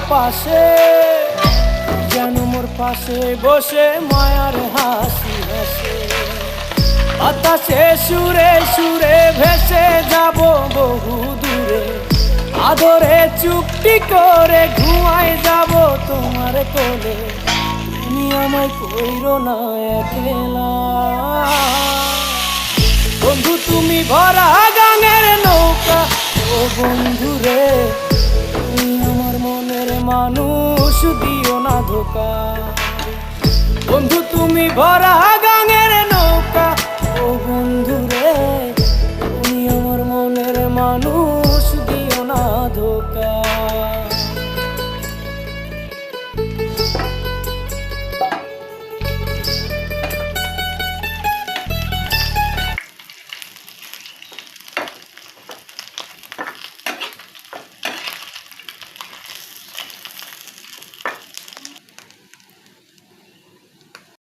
পাশে, যেন মোর পাশে বসে মায়ার হাসি হাসে। বাতাসে সুরে সুরে ভেসে যাব বহু দূরে, আদরে চুপটি করে ঘুমায় যাব তোমার কোলে। তুমি আমায় কইরো না একলা বন্ধু, তুমি ভরা গাঙের নৌকা। ও বন্ধু রে, তুমি আমার মনের মানুষ, দিও না ধোকা। বন্ধু তুমি ভরা গাঙের